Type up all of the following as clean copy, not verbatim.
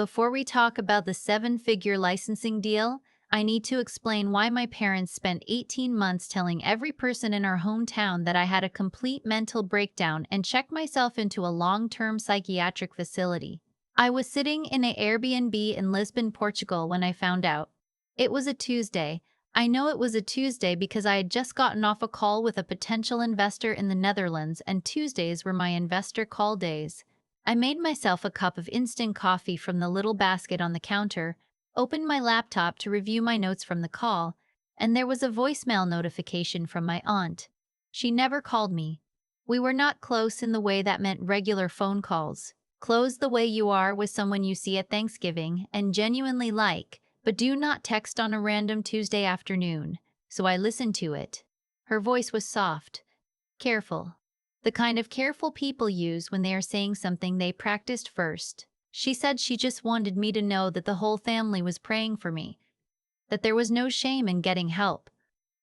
Before we talk about the seven-figure licensing deal, I need to explain why my parents spent 18 months telling every person in our hometown that I had a complete mental breakdown and checked myself into a long-term psychiatric facility. I was sitting in an Airbnb in Lisbon, Portugal when I found out. It was a Tuesday. I know it was a Tuesday because I had just gotten off a call with a potential investor in the Netherlands, and Tuesdays were my investor call days. I made myself a cup of instant coffee from the little basket on the counter, opened my laptop to review my notes from the call, and there was a voicemail notification from my aunt. She never called me. We were not close in the way that meant regular phone calls. Close the way you are with someone you see at Thanksgiving and genuinely like, but do not text on a random Tuesday afternoon. So I listened to it. Her voice was soft, careful. The kind of careful people use when they are saying something they practiced first. She said she just wanted me to know that the whole family was praying for me, that there was no shame in getting help,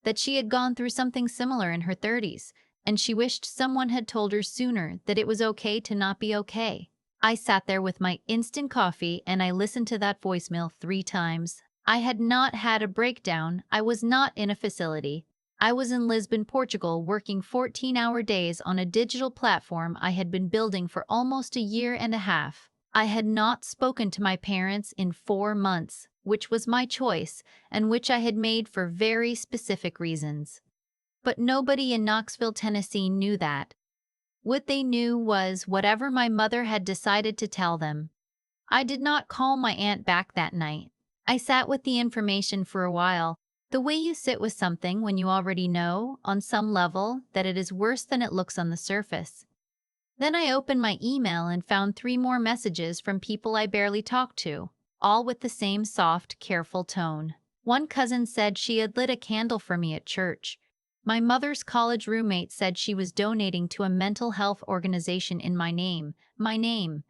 that she had gone through something similar in her 30s, and she wished someone had told her sooner that it was okay to not be okay. I sat there with my instant coffee and I listened to that voicemail 3 times. I had not had a breakdown. I was not in a facility. I was in Lisbon, Portugal, working 14-hour days on a digital platform I had been building for almost a year and a half. I had not spoken to my parents in 4 months, which was my choice and which I had made for very specific reasons. But nobody in Knoxville, Tennessee knew that. What they knew was whatever my mother had decided to tell them. I did not call my aunt back that night. I sat with the information for a while, the way you sit with something when you already know, on some level, that it is worse than it looks on the surface. Then I opened my email and found 3 more messages from people I barely talked to, all with the same soft, careful tone. One cousin said she had lit a candle for me at church. My mother's college roommate said she was donating to a mental health organization in my name. My name.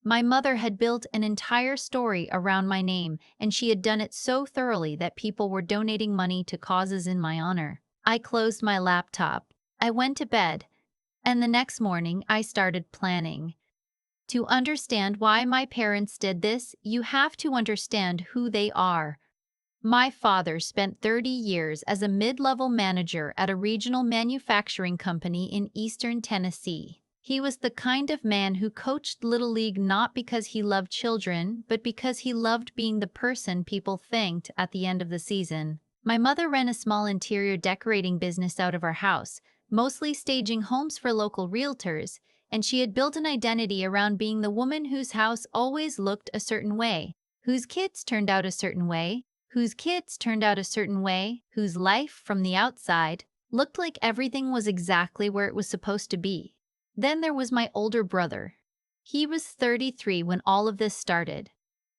My mother had built an entire story around my name, and she had done it so thoroughly that people were donating money to causes in my honor. I closed my laptop. I went to bed, and the next morning I started planning. To understand why my parents did this, you have to understand who they are. My father spent 30 years as a mid-level manager at a regional manufacturing company in eastern Tennessee. He was the kind of man who coached Little League not because he loved children, but because he loved being the person people thanked at the end of the season. My mother ran a small interior decorating business out of our house, mostly staging homes for local realtors, and she had built an identity around being the woman whose house always looked a certain way, whose kids turned out a certain way, whose life from the outside looked like everything was exactly where it was supposed to be. Then there was my older brother. He was 33 when all of this started.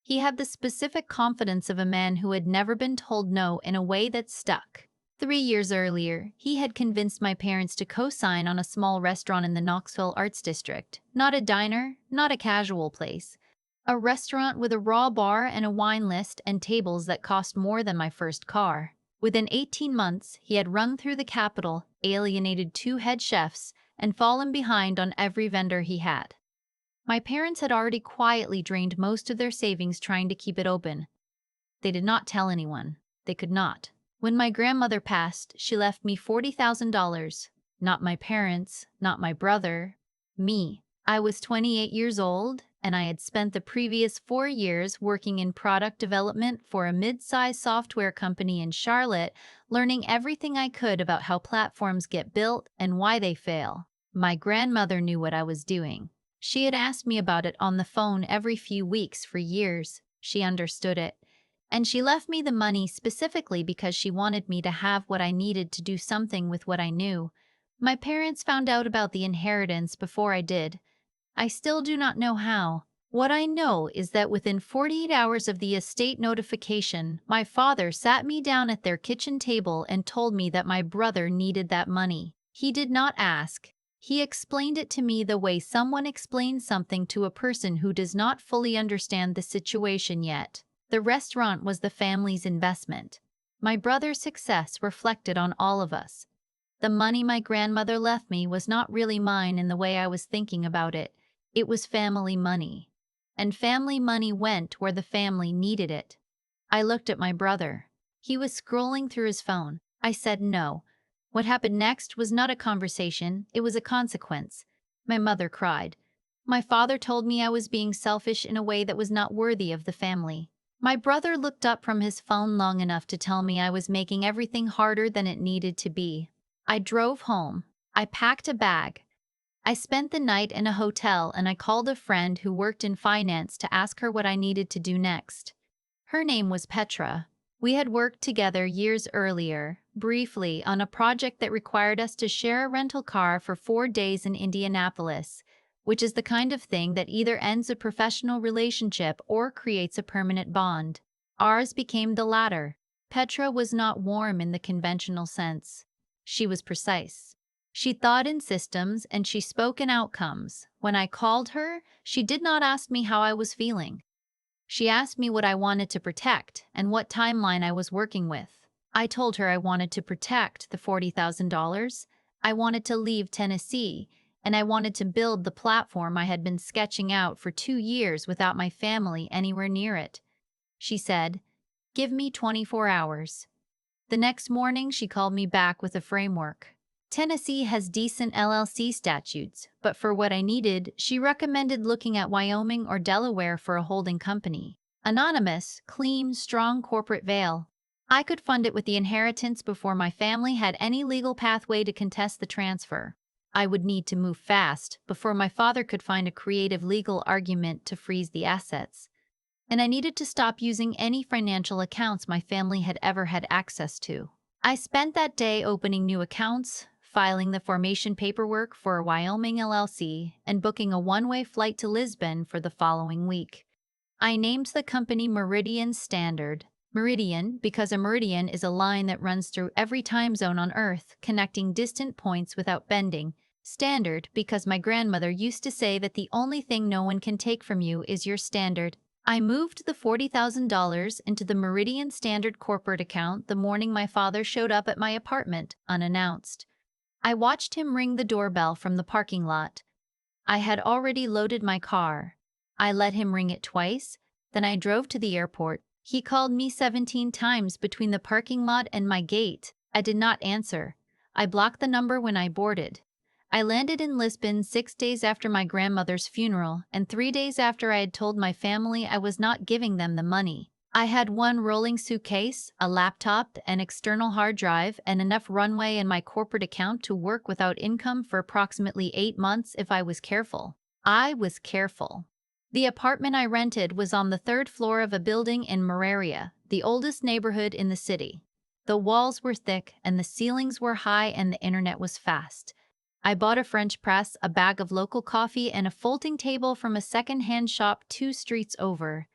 He had the specific confidence of a man who had never been told no in a way that stuck. 3 years earlier, he had convinced my parents to co-sign on a small restaurant in the Knoxville Arts District. Not a diner, not a casual place. A restaurant with a raw bar and a wine list and tables that cost more than my first car. Within 18 months, he had run through the capital, alienated 2 head chefs, and fallen behind on every vendor he had. My parents had already quietly drained most of their savings trying to keep it open. They did not tell anyone. They could not. When my grandmother passed, she left me $40,000. Not my parents, not my brother, me. I was 28 years old, and I had spent the previous 4 years working in product development for a mid-sized software company in Charlotte, learning everything I could about how platforms get built and why they fail. My grandmother knew what I was doing. She had asked me about it on the phone every few weeks for years. She understood it. And she left me the money specifically because she wanted me to have what I needed to do something with what I knew. My parents found out about the inheritance before I did. I still do not know how. What I know is that within 48 hours of the estate notification, my father sat me down at their kitchen table and told me that my brother needed that money. He did not ask. He explained it to me the way someone explains something to a person who does not fully understand the situation yet. The restaurant was the family's investment. My brother's success reflected on all of us. The money my grandmother left me was not really mine in the way I was thinking about it. It was family money. and family money went where the family needed it. I looked at my brother. He was scrolling through his phone. I said no. What happened next was not a conversation, it was a consequence. My mother cried. My father told me I was being selfish in a way that was not worthy of the family. My brother looked up from his phone long enough to tell me I was making everything harder than it needed to be. I drove home. I packed a bag. I spent the night in a hotel and I called a friend who worked in finance to ask her what I needed to do next. Her name was Petra. We had worked together years earlier, briefly, on a project that required us to share a rental car for 4 days in Indianapolis, which is the kind of thing that either ends a professional relationship or creates a permanent bond. Ours became the latter. Petra was not warm in the conventional sense. She was precise. She thought in systems and she spoke in outcomes. When I called her, she did not ask me how I was feeling. She asked me what I wanted to protect and what timeline I was working with. I told her I wanted to protect the $40,000, I wanted to leave Tennessee, and I wanted to build the platform I had been sketching out for 2 years without my family anywhere near it. She said, "Give me 24 hours." The next morning, she called me back with a framework. Tennessee has decent LLC statutes, but for what I needed, she recommended looking at Wyoming or Delaware for a holding company. Anonymous, clean, strong corporate veil. I could fund it with the inheritance before my family had any legal pathway to contest the transfer. I would need to move fast before my father could find a creative legal argument to freeze the assets. And I needed to stop using any financial accounts my family had ever had access to. I spent that day opening new accounts, filing the formation paperwork for Wyoming LLC, and booking a one-way flight to Lisbon for the following week. I named the company Meridian Standard. Meridian because a meridian is a line that runs through every time zone on Earth, connecting distant points without bending. Standard because my grandmother used to say that the only thing no one can take from you is your standard. I moved the $40,000 into the Meridian Standard corporate account the morning my father showed up at my apartment, unannounced. I watched him ring the doorbell from the parking lot. I had already loaded my car. I let him ring it twice, then I drove to the airport. He called me 17 times between the parking lot and my gate. I did not answer. I blocked the number when I boarded. I landed in Lisbon 6 days after my grandmother's funeral and 3 days after I had told my family I was not giving them the money. I had one rolling suitcase, a laptop, an external hard drive, and enough runway in my corporate account to work without income for approximately 8 months if I was careful. I was careful. The apartment I rented was on the 3rd floor of a building in Meraria, the oldest neighborhood in the city. The walls were thick and the ceilings were high and the internet was fast. I bought a French press, a bag of local coffee, and a folding table from a second-hand shop 2 streets over.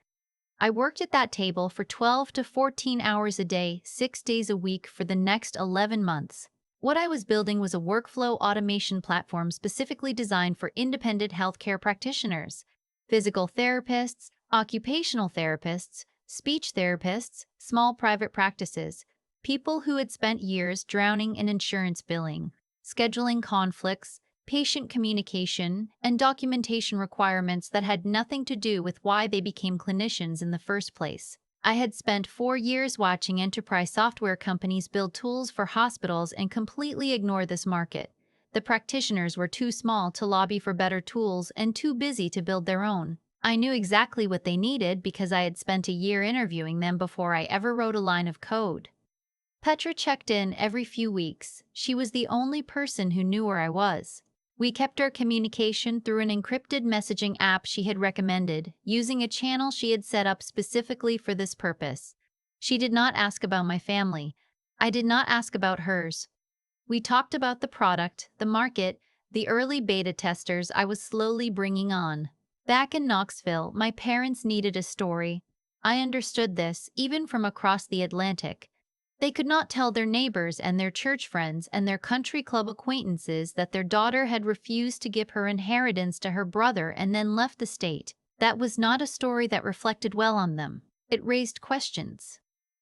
I worked at that table for 12 to 14 hours a day, 6 days a week for the next 11 months. What I was building was a workflow automation platform specifically designed for independent healthcare practitioners, physical therapists, occupational therapists, speech therapists, small private practices, people who had spent years drowning in insurance billing, scheduling conflicts, patient communication, and documentation requirements that had nothing to do with why they became clinicians in the first place. I had spent 4 years watching enterprise software companies build tools for hospitals and completely ignore this market. The practitioners were too small to lobby for better tools and too busy to build their own. I knew exactly what they needed because I had spent a year interviewing them before I ever wrote a line of code. Petra checked in every few weeks. She was the only person who knew where I was. We kept our communication through an encrypted messaging app she had recommended, using a channel she had set up specifically for this purpose. She did not ask about my family. I did not ask about hers. We talked about the product, the market, the early beta testers I was slowly bringing on. Back in Knoxville, my parents needed a story. I understood this, even from across the Atlantic. They could not tell their neighbors and their church friends and their country club acquaintances that their daughter had refused to give her inheritance to her brother and then left the state. That was not a story that reflected well on them. It raised questions.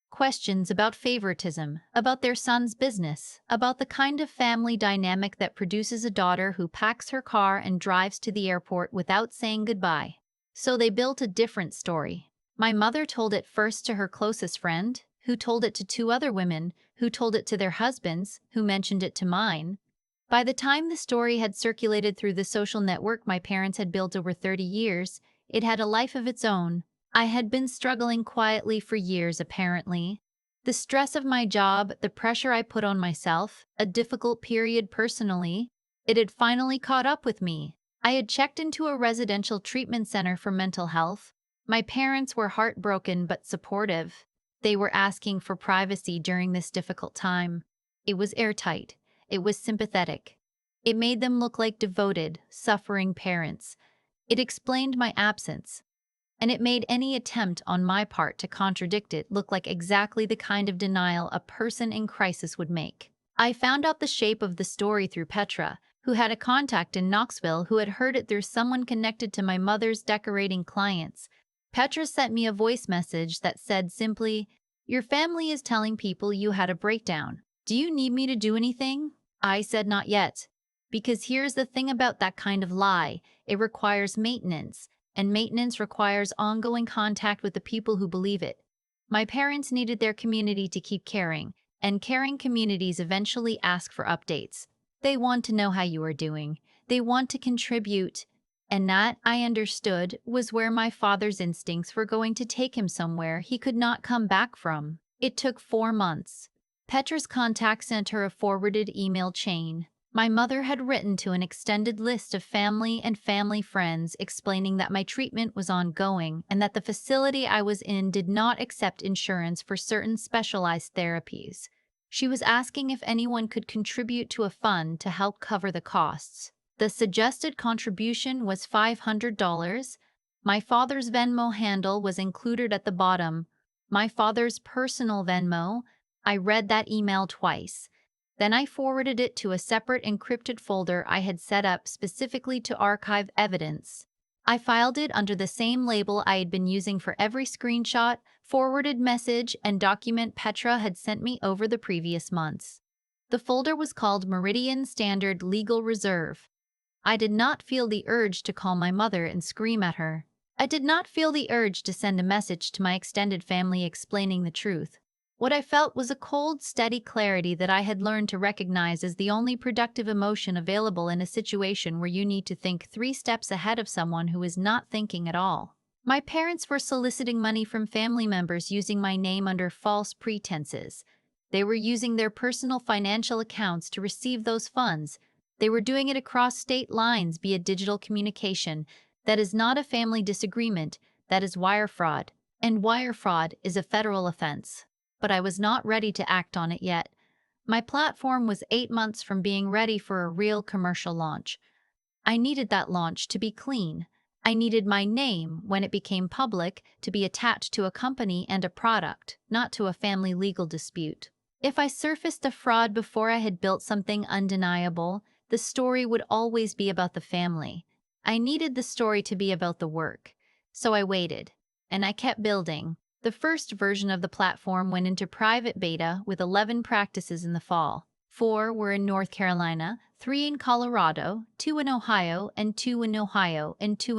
Questions about favoritism, about their son's business, about the kind of family dynamic that produces a daughter who packs her car and drives to the airport without saying goodbye. So they built a different story. My mother told it first to her closest friend, who told it to two other women, who told it to their husbands, who mentioned it to mine. By the time the story had circulated through the social network my parents had built over 30 years, it had a life of its own. I had been struggling quietly for years, apparently. The stress of my job, the pressure I put on myself, a difficult period personally, it had finally caught up with me. I had checked into a residential treatment center for mental health. My parents were heartbroken but supportive. They were asking for privacy during this difficult time. It was airtight. It was sympathetic. It made them look like devoted, suffering parents. It explained my absence, and it made any attempt on my part to contradict it look like exactly the kind of denial a person in crisis would make. I found out the shape of the story through Petra, who had a contact in Knoxville who had heard it through someone connected to my mother's decorating clients. Petra sent me a voice message that said simply, "Your family is telling people you had a breakdown. Do you need me to do anything?" I said not yet. Because here's the thing about that kind of lie, it requires maintenance, and maintenance requires ongoing contact with the people who believe it. My parents needed their community to keep caring, and caring communities eventually ask for updates. They want to know how you are doing. They want to contribute. And that, I understood, was where my father's instincts were going to take him somewhere he could not come back from. It took 4 months. Petra's contact sent her a forwarded email chain. My mother had written to an extended list of family and family friends explaining that my treatment was ongoing and that the facility I was in did not accept insurance for certain specialized therapies. She was asking if anyone could contribute to a fund to help cover the costs. The suggested contribution was $500. My father's Venmo handle was included at the bottom. My father's personal Venmo. I read that email twice. Then I forwarded it to a separate encrypted folder I had set up specifically to archive evidence. I filed it under the same label I had been using for every screenshot, forwarded message, and document Petra had sent me over the previous months. The folder was called Meridian Standard Legal Reserve. I did not feel the urge to call my mother and scream at her. I did not feel the urge to send a message to my extended family explaining the truth. What I felt was a cold, steady clarity that I had learned to recognize as the only productive emotion available in a situation where you need to think 3 steps ahead of someone who is not thinking at all. My parents were soliciting money from family members using my name under false pretenses. They were using their personal financial accounts to receive those funds. They were doing it across state lines via digital communication. That is not a family disagreement, that is wire fraud. And wire fraud is a federal offense. But I was not ready to act on it yet. My platform was 8 months from being ready for a real commercial launch. I needed that launch to be clean. I needed my name, when it became public, to be attached to a company and a product, not to a family legal dispute. If I surfaced a fraud before I had built something undeniable, the story would always be about the family. I needed the story to be about the work. So I waited, and I kept building. The first version of the platform went into private beta with 11 practices in the fall. 4 were in North Carolina, 3 in Colorado, 2 in Ohio, and 2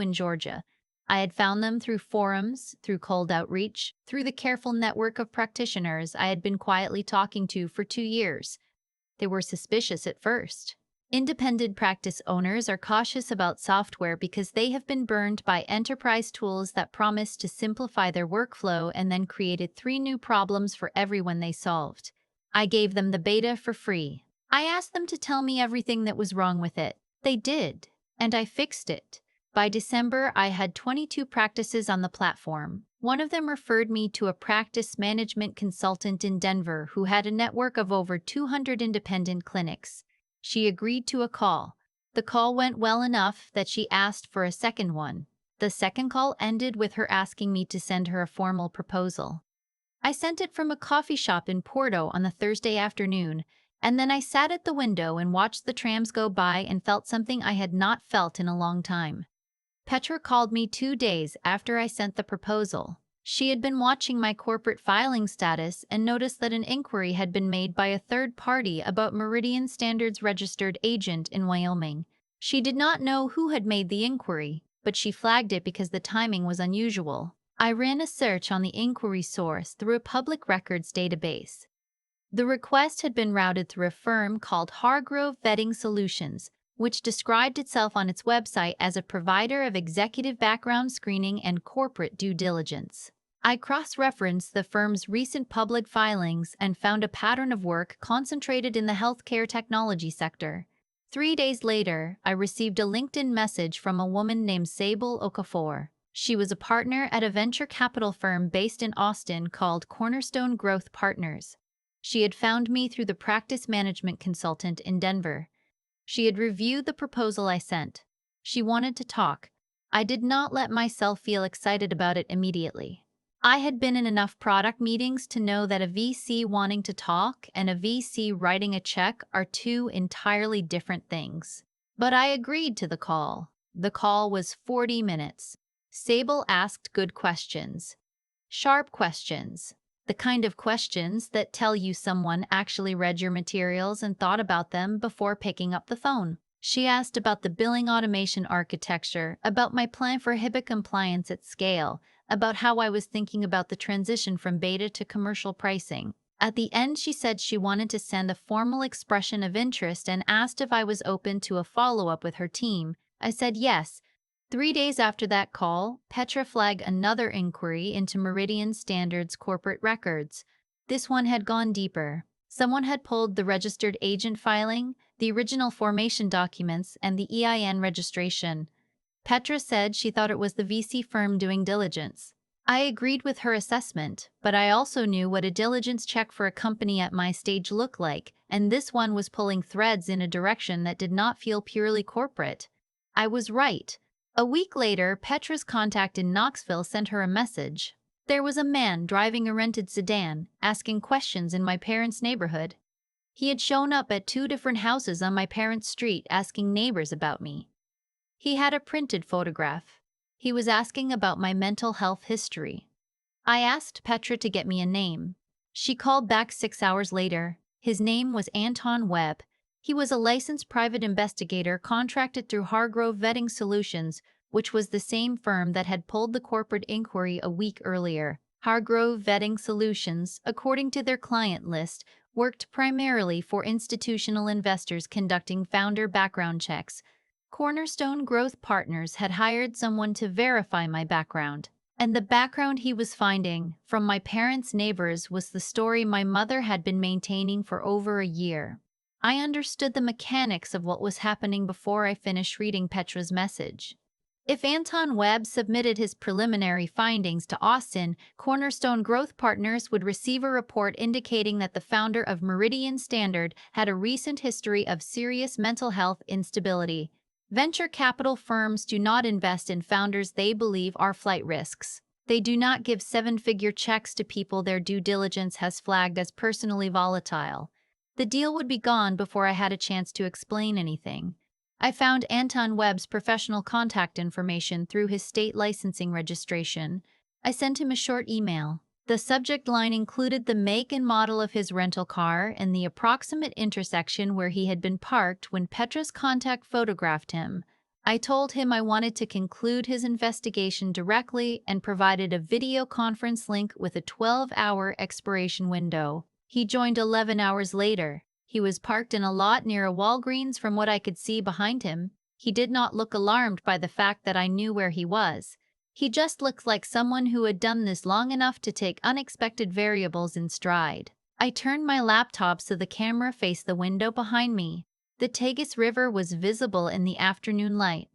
in Georgia. I had found them through forums, through cold outreach, through the careful network of practitioners I had been quietly talking to for 2 years. They were suspicious at first. Independent practice owners are cautious about software because they have been burned by enterprise tools that promised to simplify their workflow and then created 3 new problems for everyone they solved. I gave them the beta for free. I asked them to tell me everything that was wrong with it. They did, and I fixed it. By December, I had 22 practices on the platform. One of them referred me to a practice management consultant in Denver who had a network of over 200 independent clinics. She agreed to a call. The call went well enough that she asked for a second one. The second call ended with her asking me to send her a formal proposal. I sent it from a coffee shop in Porto on the Thursday afternoon, and then I sat at the window and watched the trams go by and felt something I had not felt in a long time. Petra called me 2 days after I sent the proposal. She had been watching my corporate filing status and noticed that an inquiry had been made by a third party about Meridian Standard's registered agent in Wyoming. She did not know who had made the inquiry. but she flagged it because the timing was unusual. I ran a search on the inquiry source through a public records database. The request had been routed through a firm called Hargrove Vetting Solutions, which described itself on its website as a provider of executive background screening and corporate due diligence. I cross-referenced the firm's recent public filings and found a pattern of work concentrated in the healthcare technology sector. 3 days later, I received a LinkedIn message from a woman named Sable Okafor. She was a partner at a venture capital firm based in Austin called Cornerstone Growth Partners. She had found me through the practice management consultant in Denver. She had reviewed the proposal I sent. She wanted to talk. I did not let myself feel excited about it immediately. I had been in enough product meetings to know that a VC wanting to talk and a VC writing a check are two entirely different things. But I agreed to the call. The call was 40 minutes. Sable asked good questions. Sharp questions. The kind of questions that tell you someone actually read your materials and thought about them before picking up the phone. She asked about the billing automation architecture, about my plan for HIPAA compliance at scale, about how I was thinking about the transition from beta to commercial pricing. At the end, she said she wanted to send a formal expression of interest and asked if I was open to a follow-up with her team. I said yes. 3 days after that call, Petra flagged another inquiry into Meridian Standards corporate records. This one had gone deeper. Someone had pulled the registered agent filing, the original formation documents, and the EIN registration. Petra said she thought it was the VC firm doing diligence. I agreed with her assessment, but I also knew what a diligence check for a company at my stage looked like, and this one was pulling threads in a direction that did not feel purely corporate. I was right. A week later, Petra's contact in Knoxville sent her a message. There was a man driving a rented sedan, asking questions in my parents' neighborhood. He had shown up at 2 different houses on my parents' street asking neighbors about me. He had a printed photograph. He was asking about my mental health history. I asked Petra to get me a name. She called back 6 hours later. His name was Anton Webb. He was a licensed private investigator contracted through Hargrove Vetting Solutions, which was the same firm that had pulled the corporate inquiry a week earlier. Hargrove Vetting Solutions, according to their client list, worked primarily for institutional investors conducting founder background checks. Cornerstone Growth Partners had hired someone to verify my background. And the background he was finding from my parents' neighbors was the story my mother had been maintaining for over a year. I understood the mechanics of what was happening before I finished reading Petra's message. If Anton Webb submitted his preliminary findings to Austin, Cornerstone Growth Partners would receive a report indicating that the founder of Meridian Standard had a recent history of serious mental health instability. Venture capital firms do not invest in founders they believe are flight risks. They do not give 7-figure checks to people their due diligence has flagged as personally volatile. The deal would be gone before I had a chance to explain anything. I found Anton Webb's professional contact information through his state licensing registration. I sent him a short email. The subject line included the make and model of his rental car and the approximate intersection where he had been parked when Petra's contact photographed him. I told him I wanted to conclude his investigation directly and provided a video conference link with a 12-hour expiration window. He joined 11 hours later. He was parked in a lot near a Walgreens from what I could see behind him. He did not look alarmed by the fact that I knew where he was. He just looked like someone who had done this long enough to take unexpected variables in stride. I turned my laptop so the camera faced the window behind me. The Tagus River was visible in the afternoon light.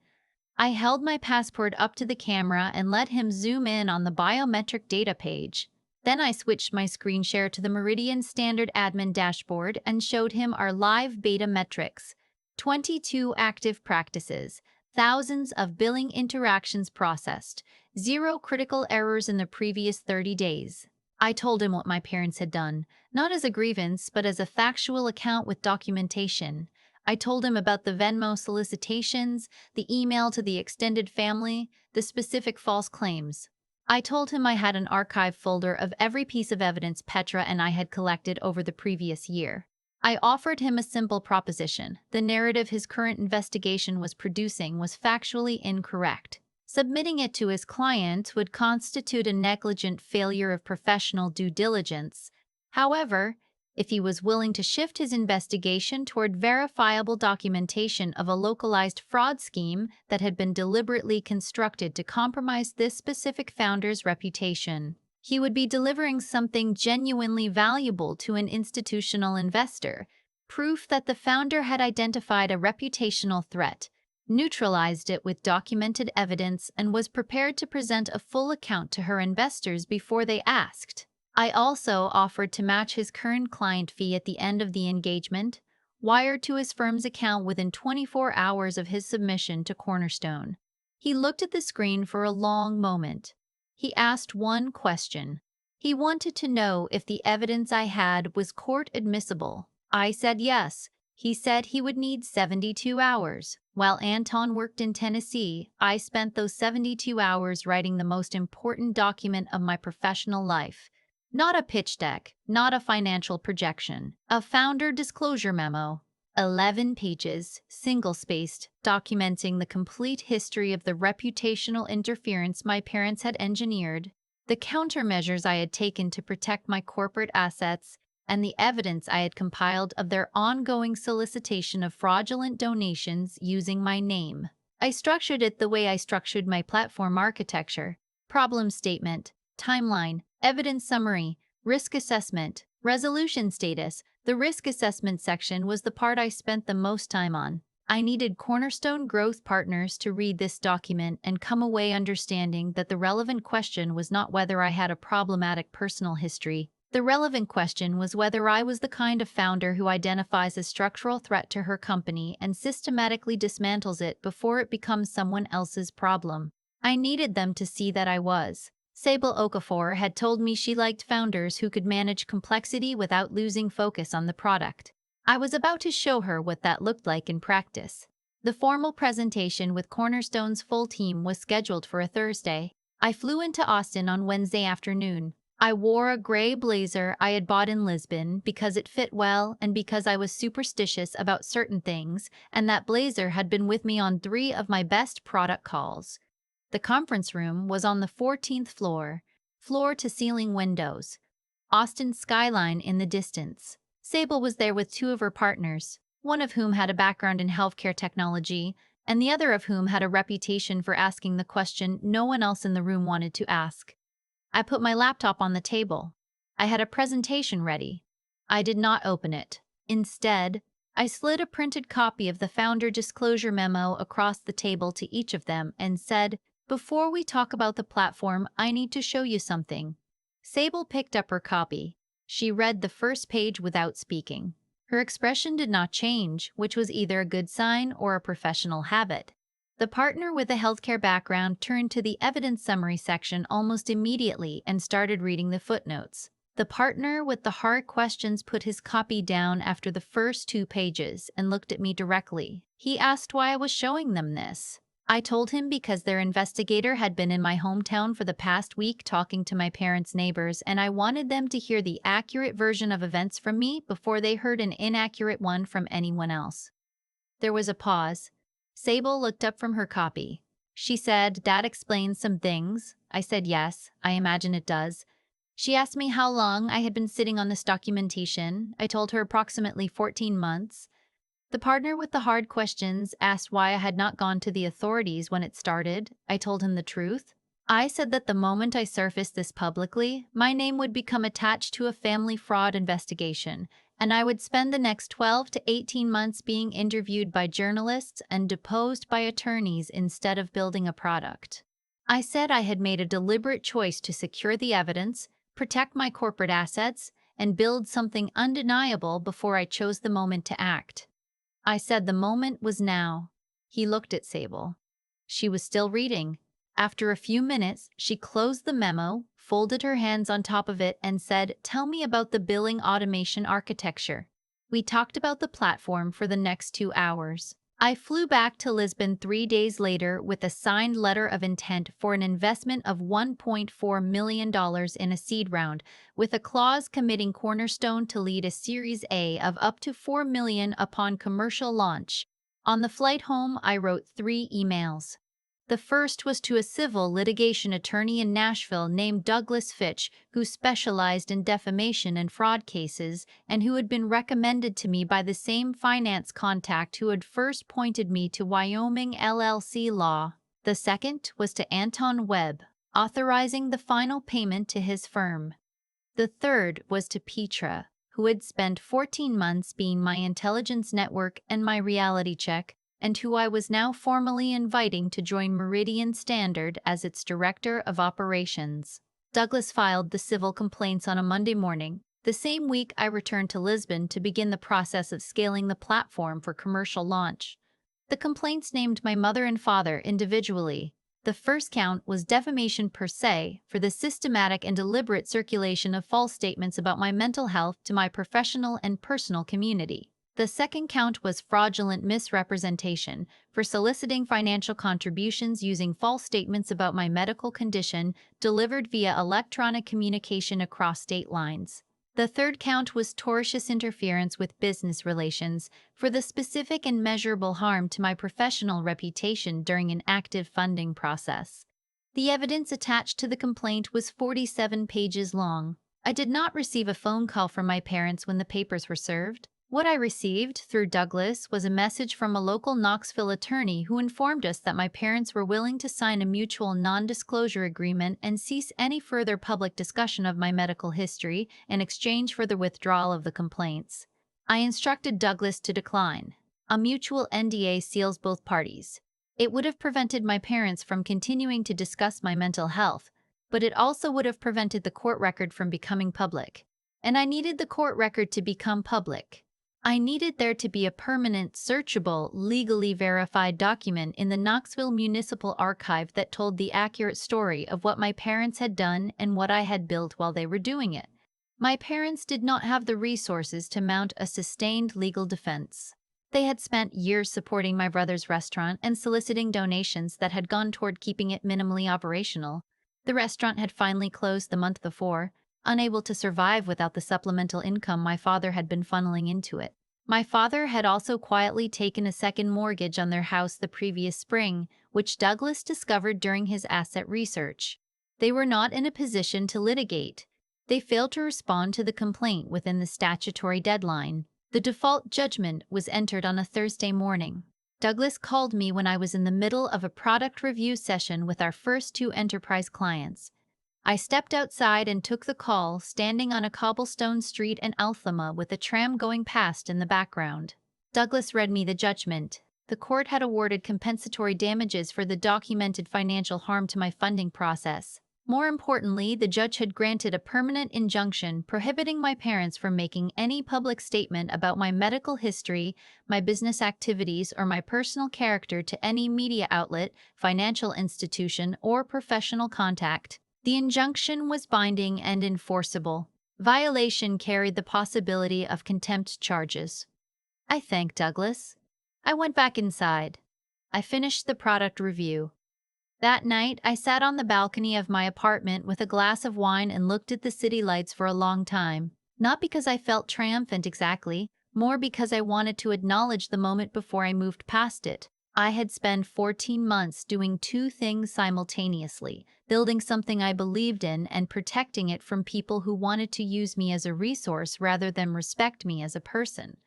I held my passport up to the camera and let him zoom in on the biometric data page. Then I switched my screen share to the Meridian Standard admin dashboard and showed him our live beta metrics. 22 active practices, thousands of billing interactions processed, 0 critical errors in the previous 30 days. I told him what my parents had done, not as a grievance, but as a factual account with documentation. I told him about the Venmo solicitations, the email to the extended family, the specific false claims. I told him I had an archive folder of every piece of evidence Petra and I had collected over the previous year. I offered him a simple proposition. The narrative his current investigation was producing was factually incorrect. Submitting it to his client would constitute a negligent failure of professional due diligence. However, if he was willing to shift his investigation toward verifiable documentation of a localized fraud scheme that had been deliberately constructed to compromise this specific founder's reputation, he would be delivering something genuinely valuable to an institutional investor, proof that the founder had identified a reputational threat, neutralized it with documented evidence, and was prepared to present a full account to her investors before they asked. I also offered to match his current client fee at the end of the engagement, wired to his firm's account within 24 hours of his submission to Cornerstone. He looked at the screen for a long moment. He asked one question. He wanted to know if the evidence I had was court admissible. I said yes. He said he would need 72 hours. While Anton worked in Tennessee, I spent those 72 hours writing the most important document of my professional life. Not a pitch deck, not a financial projection, a founder disclosure memo. 11 pages, single-spaced, documenting the complete history of the reputational interference my parents had engineered, the countermeasures I had taken to protect my corporate assets, and the evidence I had compiled of their ongoing solicitation of fraudulent donations using my name. I structured it the way I structured my platform architecture: problem statement, timeline, evidence summary, risk assessment, resolution status. The risk assessment section was the part I spent the most time on. I needed Cornerstone Growth Partners to read this document and come away understanding that the relevant question was not whether I had a problematic personal history. The relevant question was whether I was the kind of founder who identifies a structural threat to her company and systematically dismantles it before it becomes someone else's problem. I needed them to see that I was. Sable Okafor had told me she liked founders who could manage complexity without losing focus on the product. I was about to show her what that looked like in practice. The formal presentation with Cornerstone's full team was scheduled for a Thursday. I flew into Austin on Wednesday afternoon. I wore a gray blazer I had bought in Lisbon because it fit well and because I was superstitious about certain things, and that blazer had been with me on 3 of my best product calls. The conference room was on the 14th floor, floor-to-ceiling windows, Austin skyline in the distance. Sable was there with 2 of her partners, one of whom had a background in healthcare technology, and the other of whom had a reputation for asking the question no one else in the room wanted to ask. I put my laptop on the table. I had a presentation ready. I did not open it. Instead, I slid a printed copy of the founder disclosure memo across the table to each of them and said, "Before we talk about the platform, I need to show you something." Sable picked up her copy. She read the first page without speaking. Her expression did not change, which was either a good sign or a professional habit. The partner with a healthcare background turned to the evidence summary section almost immediately and started reading the footnotes. The partner with the hard questions put his copy down after the first 2 pages and looked at me directly. He asked why I was showing them this. I told him because their investigator had been in my hometown for the past week talking to my parents' neighbors, and I wanted them to hear the accurate version of events from me before they heard an inaccurate one from anyone else. There was a pause. Sable looked up from her copy. She said, "That explains some things." I said, "Yes, I imagine it does." She asked me how long I had been sitting on this documentation. I told her approximately 14 months. The partner with the hard questions asked why I had not gone to the authorities when it started. I told him the truth. I said that the moment I surfaced this publicly, my name would become attached to a family fraud investigation, and I would spend the next 12 to 18 months being interviewed by journalists and deposed by attorneys instead of building a product. I said I had made a deliberate choice to secure the evidence, protect my corporate assets, and build something undeniable before I chose the moment to act. I said the moment was now. He looked at Sable. She was still reading. After a few minutes, she closed the memo, folded her hands on top of it, and said, "Tell me about the billing automation architecture." We talked about the platform for the next 2 hours. I flew back to Lisbon 3 days later with a signed letter of intent for an investment of $1.4 million in a seed round, with a clause committing Cornerstone to lead a Series A of up to $4 million upon commercial launch. On the flight home, I wrote 3 emails. The first was to a civil litigation attorney in Nashville named Douglas Fitch, who specialized in defamation and fraud cases and who had been recommended to me by the same finance contact who had first pointed me to Wyoming LLC law. The second was to Anton Webb, authorizing the final payment to his firm. The third was to Petra, who had spent 14 months being my intelligence network and my reality check, and who I was now formally inviting to join Meridian Standard as its director of operations. Douglas filed the civil complaints on a Monday morning, the same week I returned to Lisbon to begin the process of scaling the platform for commercial launch. The complaints named my mother and father individually. The first count was defamation per se for the systematic and deliberate circulation of false statements about my mental health to my professional and personal community. The second count was fraudulent misrepresentation for soliciting financial contributions using false statements about my medical condition delivered via electronic communication across state lines. The third count was tortious interference with business relations for the specific and measurable harm to my professional reputation during an active funding process. The evidence attached to the complaint was 47 pages long. I did not receive a phone call from my parents when the papers were served. What I received through Douglas was a message from a local Knoxville attorney who informed us that my parents were willing to sign a mutual non-disclosure agreement and cease any further public discussion of my medical history in exchange for the withdrawal of the complaints. I instructed Douglas to decline. A mutual NDA seals both parties. It would have prevented my parents from continuing to discuss my mental health, but it also would have prevented the court record from becoming public. And I needed the court record to become public. I needed there to be a permanent, searchable, legally verified document in the Knoxville Municipal Archive that told the accurate story of what my parents had done and what I had built while they were doing it. My parents did not have the resources to mount a sustained legal defense. They had spent years supporting my brother's restaurant and soliciting donations that had gone toward keeping it minimally operational. The restaurant had finally closed the month before, unable to survive without the supplemental income my father had been funneling into it. My father had also quietly taken a second mortgage on their house the previous spring, which Douglas discovered during his asset research. They were not in a position to litigate. They failed to respond to the complaint within the statutory deadline. The default judgment was entered on a Thursday morning. Douglas called me when I was in the middle of a product review session with our first 2 enterprise clients. I stepped outside and took the call, standing on a cobblestone street in Althama with a tram going past in the background. Douglas read me the judgment. The court had awarded compensatory damages for the documented financial harm to my funding process. More importantly, the judge had granted a permanent injunction prohibiting my parents from making any public statement about my medical history, my business activities, or my personal character to any media outlet, financial institution, or professional contact. The injunction was binding and enforceable. Violation carried the possibility of contempt charges. I thanked Douglas. I went back inside. I finished the product review. That night, I sat on the balcony of my apartment with a glass of wine and looked at the city lights for a long time. Not because I felt triumphant exactly, more because I wanted to acknowledge the moment before I moved past it. I had spent 14 months doing 2 things simultaneously, building something I believed in and protecting it from people who wanted to use me as a resource rather than respect me as a person.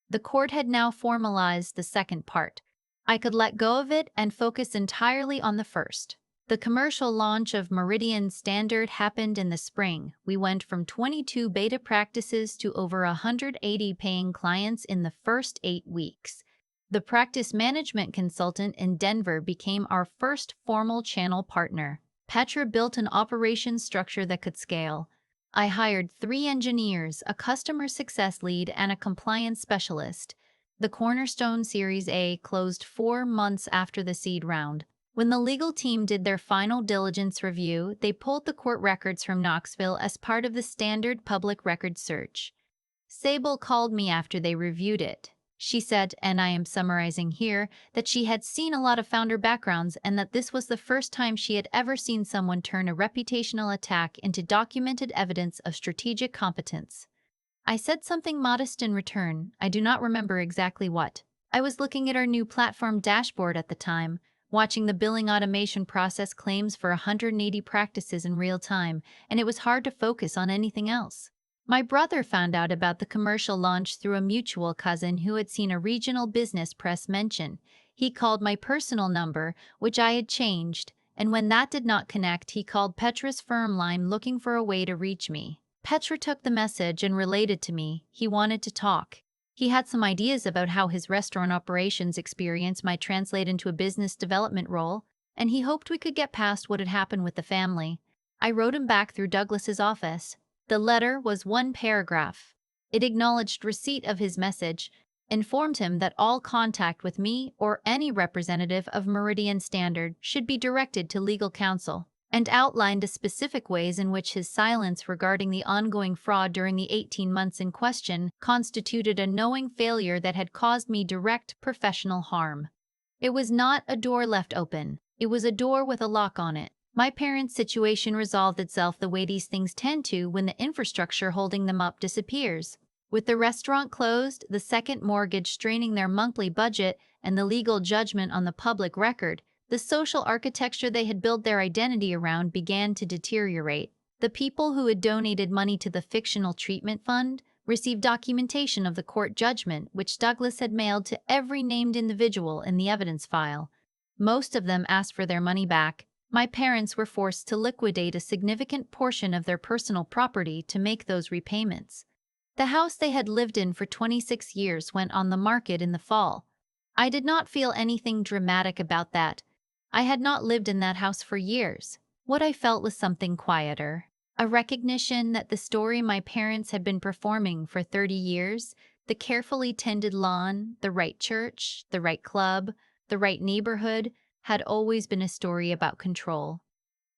The court had now formalized the second part. I could let go of it and focus entirely on the first. The commercial launch of Meridian Standard happened in the spring. We went from 22 beta practices to over 180 paying clients in the first 8 weeks. The practice management consultant in Denver became our first formal channel partner. Petra built an operations structure that could scale. I hired 3 engineers, a customer success lead, and a compliance specialist. The Cornerstone Series A closed 4 months after the seed round. When the legal team did their final diligence review, they pulled the court records from Knoxville as part of the standard public record search. Sable called me after they reviewed it. She said, and I am summarizing here, that she had seen a lot of founder backgrounds and that this was the first time she had ever seen someone turn a reputational attack into documented evidence of strategic competence. I said something modest in return. I do not remember exactly what. I was looking at our new platform dashboard at the time. watching the billing automation process claims for 180 practices in real time, and it was hard to focus on anything else. My brother found out about the commercial launch through a mutual cousin who had seen a regional business press mention. He called my personal number, which I had changed, and when that did not connect, he called Petra's firm line looking for a way to reach me. Petra took the message and related to me. He wanted to talk. He had some ideas about how his restaurant operations experience might translate into a business development role, and he hoped we could get past what had happened with the family. I wrote him back through Douglas's office. The letter was one paragraph. It acknowledged receipt of his message, informed him that all contact with me or any representative of Meridian Standard should be directed to legal counsel, and outlined the specific ways in which his silence regarding the ongoing fraud during the 18 months in question constituted a knowing failure that had caused me direct professional harm. It was not a door left open. It was a door with a lock on it. My parents' situation resolved itself the way these things tend to when the infrastructure holding them up disappears. With the restaurant closed, the second mortgage straining their monthly budget, and the legal judgment on the public record, the social architecture they had built their identity around began to deteriorate. The people who had donated money to the fictional treatment fund received documentation of the court judgment, which Douglas had mailed to every named individual in the evidence file. Most of them asked for their money back. My parents were forced to liquidate a significant portion of their personal property to make those repayments. The house they had lived in for 26 years went on the market in the fall. I did not feel anything dramatic about that. I had not lived in that house for years. What I felt was something quieter. A recognition that the story my parents had been performing for 30 years, the carefully tended lawn, the right church, the right club, the right neighborhood, had always been a story about control.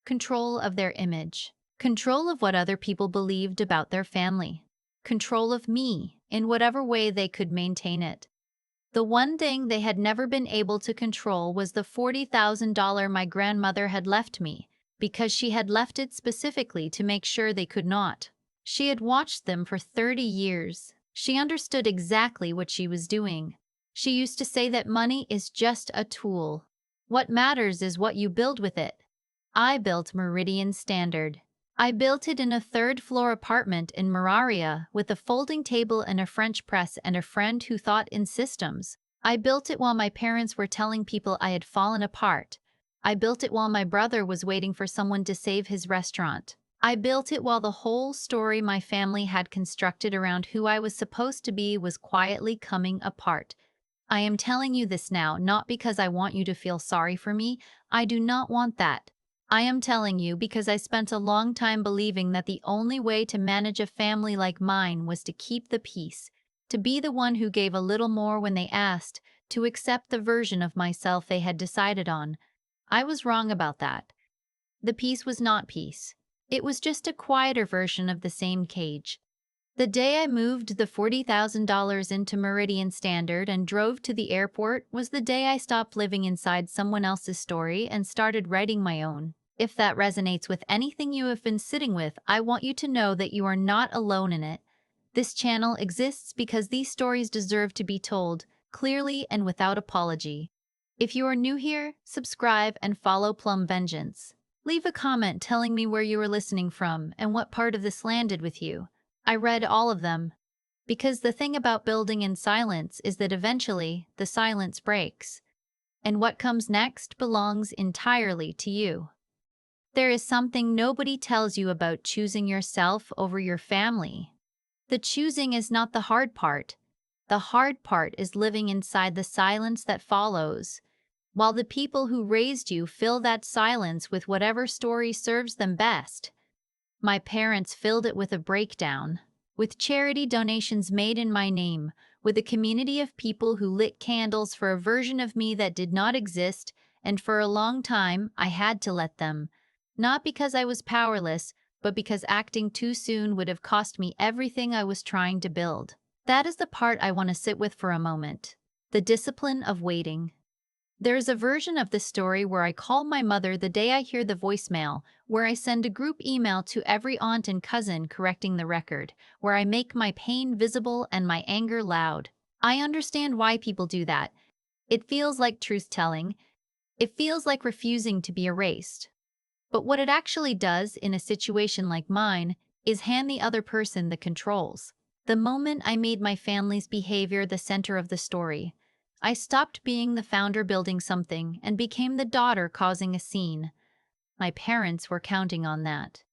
Control of their image. Control of what other people believed about their family. Control of me, in whatever way they could maintain it. The one thing they had never been able to control was the $40,000 my grandmother had left me, because she had left it specifically to make sure they could not. She had watched them for 30 years. She understood exactly what she was doing. She used to say that money is just a tool. What matters is what you build with it. I built Meridian Standard. I built it in a third-floor apartment in Mararia with a folding table and a French press and a friend who thought in systems. I built it while my parents were telling people I had fallen apart. I built it while my brother was waiting for someone to save his restaurant. I built it while the whole story my family had constructed around who I was supposed to be was quietly coming apart. I am telling you this now not because I want you to feel sorry for me. I do not want that. I am telling you because I spent a long time believing that the only way to manage a family like mine was to keep the peace, to be the one who gave a little more when they asked, to accept the version of myself they had decided on. I was wrong about that. The peace was not peace. It was just a quieter version of the same cage. The day I moved the $40,000 into Meridian Standard and drove to the airport was the day I stopped living inside someone else's story and started writing my own. If that resonates with anything you have been sitting with, I want you to know that you are not alone in it. This channel exists because these stories deserve to be told, clearly and without apology. If you are new here, subscribe and follow Plum Vengeance. Leave a comment telling me where you are listening from and what part of this landed with you. I read all of them, because the thing about building in silence is that eventually the silence breaks, and what comes next belongs entirely to you. There is something nobody tells you about choosing yourself over your family. The choosing is not the hard part. The hard part is living inside the silence that follows, while the people who raised you fill that silence with whatever story serves them best. My parents filled it with a breakdown, with charity donations made in my name, with a community of people who lit candles for a version of me that did not exist, and for a long time I had to let them. Not because I was powerless, but because acting too soon would have cost me everything I was trying to build. That is the part I want to sit with for a moment. The discipline of waiting. There is a version of this story where I call my mother the day I hear the voicemail, where I send a group email to every aunt and cousin correcting the record, where I make my pain visible and my anger loud. I understand why people do that. It feels like truth-telling. It feels like refusing to be erased. But what it actually does in a situation like mine is hand the other person the controls. The moment I made my family's behavior the center of the story, I stopped being the founder building something and became the daughter causing a scene. My parents were counting on that.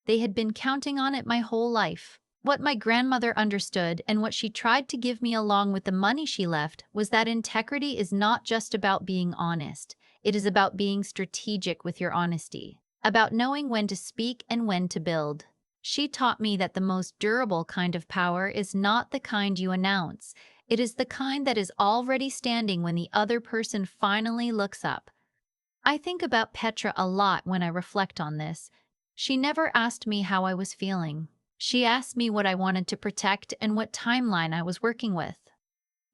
They had been counting on it my whole life. What my grandmother understood and what she tried to give me along with the money she left was that integrity is not just about being honest. It is about being strategic with your honesty, about knowing when to speak and when to build. She taught me that the most durable kind of power is not the kind you announce. It is the kind that is already standing when the other person finally looks up. I think about Petra a lot when I reflect on this. She never asked me how I was feeling. She asked me what I wanted to protect and what timeline I was working with.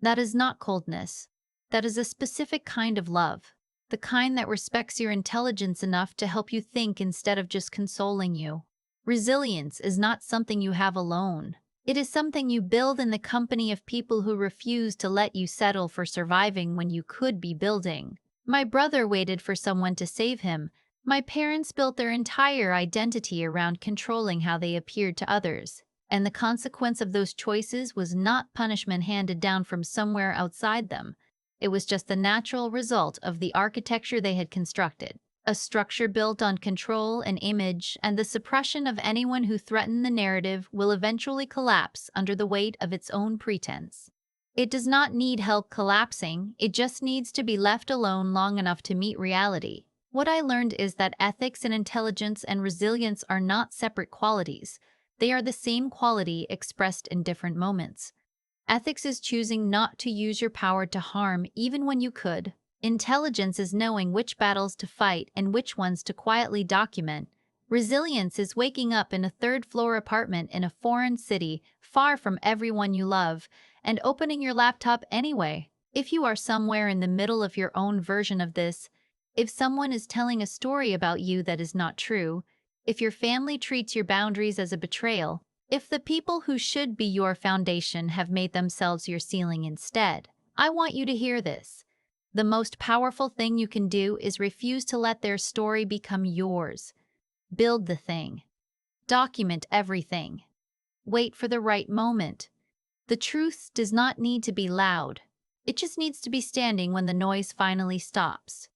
That is not coldness. That is a specific kind of love. The kind that respects your intelligence enough to help you think instead of just consoling you. Resilience is not something you have alone. It is something you build in the company of people who refuse to let you settle for surviving when you could be building. My brother waited for someone to save him. My parents built their entire identity around controlling how they appeared to others, and the consequence of those choices was not punishment handed down from somewhere outside them. It was just the natural result of the architecture they had constructed, a structure built on control and image, and the suppression of anyone who threatened the narrative will eventually collapse under the weight of its own pretense. It does not need help collapsing, it just needs to be left alone long enough to meet reality. What I learned is that ethics and intelligence and resilience are not separate qualities. They are the same quality expressed in different moments. Ethics is choosing not to use your power to harm even when you could. Intelligence is knowing which battles to fight and which ones to quietly document. Resilience is waking up in a third-floor apartment in a foreign city, far from everyone you love, and opening your laptop anyway. If you are somewhere in the middle of your own version of this, if someone is telling a story about you that is not true, if your family treats your boundaries as a betrayal, if the people who should be your foundation have made themselves your ceiling instead, I want you to hear this. The most powerful thing you can do is refuse to let their story become yours. Build the thing. Document everything. Wait for the right moment. The truth does not need to be loud. It just needs to be standing when the noise finally stops.